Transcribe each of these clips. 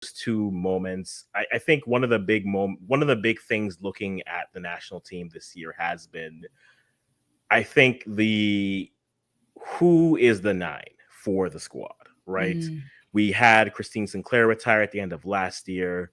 two moments, I think one of the big things looking at the national team this year has been, I think, the who is the nine for the squad, right? Mm. We had Christine Sinclair retire at the end of last year,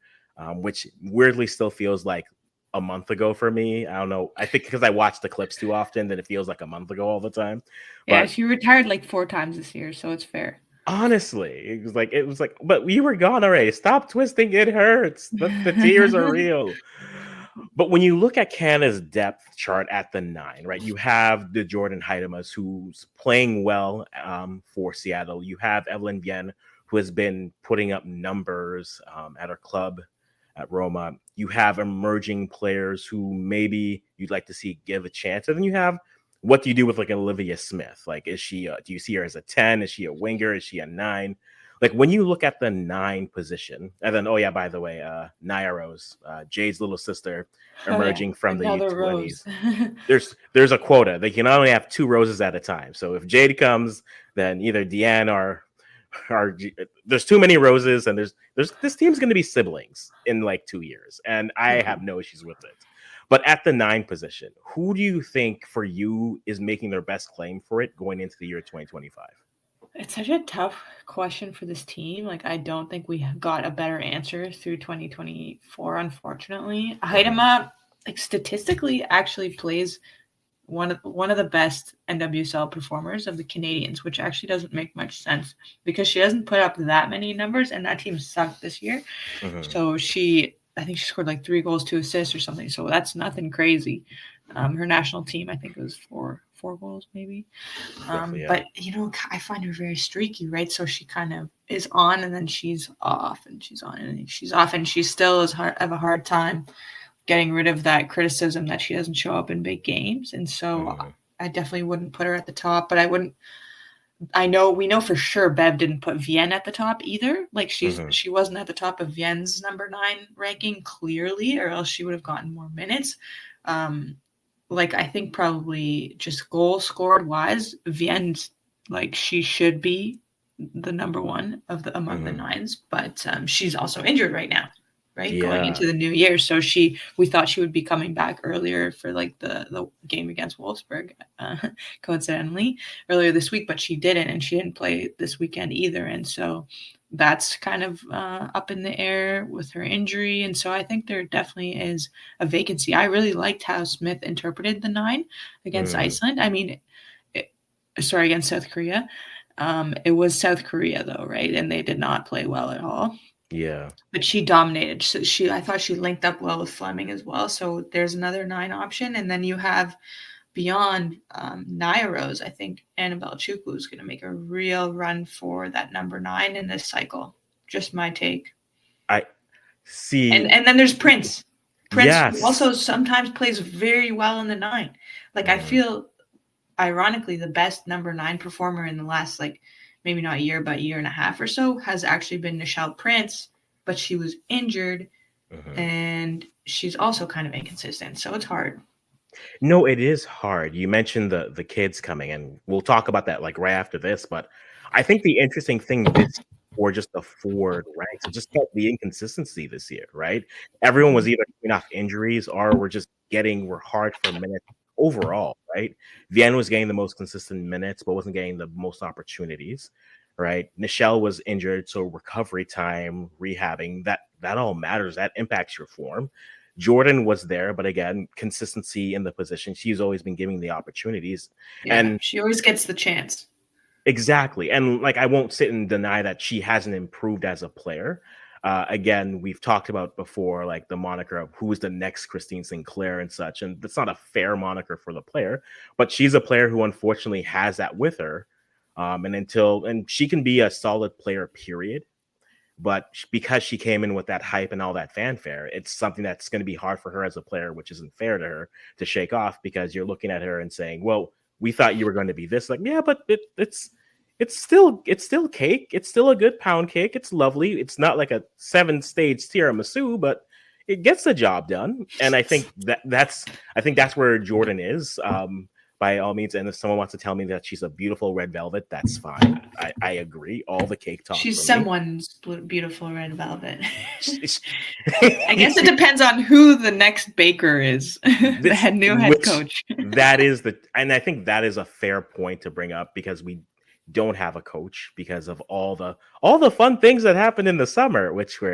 which weirdly still feels like a month ago for me. I don't know. I think because I watch the clips too often that it feels like a month ago all the time. Yeah, But she retired like 4 times this year, so it's fair. honestly, it was like, but you were gone already. Stop twisting. It hurts. The tears are real. But when you look at Canada's depth chart at the nine, right, you have the Jordan Huitemas who's playing well for Seattle. You have Evelyn Viens who has been putting up numbers at her club at Roma. You have emerging players who maybe you'd like to see give a chance. And then you have, what do you do with like Olivia Smith? Like, is she, do you see her as a 10? Is she a winger? Is she a 9? Like, when you look at the 9 position, and then, oh yeah, by the way, Naya Rose, Jade's little sister, Oh yeah, emerging from the another rose. U20s. There's a quota. They can only have 2 roses at a time. So if Jade comes, then either Deanne or there's too many roses, and there's this team's going to be siblings in like 2 years, and I have no issues with it. But at the 9 position, who do you think for you is making their best claim for it going into the year 2025? It's such a tough question for this team. Like, I don't think we got a better answer through 2024, unfortunately. Huitema, like, statistically actually plays one of the best NWSL performers of the Canadians, which actually doesn't make much sense because she doesn't put up that many numbers, and that team sucked this year. So I think she scored like 3 goals, 2 assists or something. So that's nothing crazy. Her national team, I think it was four goals maybe. Roughly, yeah. But I find her very streaky, right? So she kind of is on and then she's off, and she's on and then she's off, and she still have a hard time getting rid of that criticism that she doesn't show up in big games. And so I definitely wouldn't put her at the top, but we know for sure Bev didn't put Viens at the top either. Like, she wasn't at the top of Viens' number 9 ranking clearly, or else she would have gotten more minutes. Like, I think probably just goal scored wise, Viens, like, she should be the number 1 among the 9s, but she's also injured right now, right? Going into the new year. So we thought she would be coming back earlier for like the game against Wolfsburg, coincidentally earlier this week, but she didn't, and she didn't play this weekend either. And so that's kind of up in the air with her injury. And so I think there definitely is a vacancy. I really liked how Smith interpreted the 9 against Iceland. I mean, against South Korea. It was South Korea though, right? And they did not play well at all. Yeah. But she dominated. So I thought she linked up well with Fleming as well. So there's another 9 option. And then you have beyond Naya Rose, I think Annabelle Chukwu is going to make a real run for that number 9 in this cycle. Just my take. I see. And then there's Prince. Prince Yes. also sometimes plays very well in the 9. Like, I feel, ironically, the best number 9 performer in the last, like, maybe not a year, but a year and a half or so, has actually been Nichelle Prince, but she was injured, and she's also kind of inconsistent, so it's hard. No, it is hard. You mentioned the kids coming, and we'll talk about that like right after this, but I think the interesting thing this or just the forward ranks, it just felt the inconsistency this year, right? Everyone was either coming off injuries or we're hard for minutes overall, right? Viens was getting the most consistent minutes, but wasn't getting the most opportunities, right? Nichelle was injured, so recovery time, rehabbing, that all matters. That impacts your form. Jordan was there, but again, consistency in the position. She's always been giving the opportunities. Yeah, and she always gets the chance. Exactly. And like, I won't sit and deny that she hasn't improved as a player. Again, we've talked about before, like the moniker of who is the next Christine Sinclair and such. And that's not a fair moniker for the player, but she's a player who unfortunately has that with her. And she can be a solid player, period. But because she came in with that hype and all that fanfare, it's something that's going to be hard for her as a player, which isn't fair to her to shake off, because you're looking at her and saying, well, we thought you were going to be this. Like, yeah, but it's still cake. It's still a good pound cake. It's lovely. It's not like a 7-stage tiramisu, but it gets the job done. And I think that's where Jordan is. by all means. And if someone wants to tell me that she's a beautiful red velvet, that's fine. I agree. All the cake talk. She's from me. someone's beautiful red velvet. I guess it depends on who the next baker is. The new head coach. And I think that is a fair point to bring up, because we don't have a coach because of all the fun things that happened in the summer, which were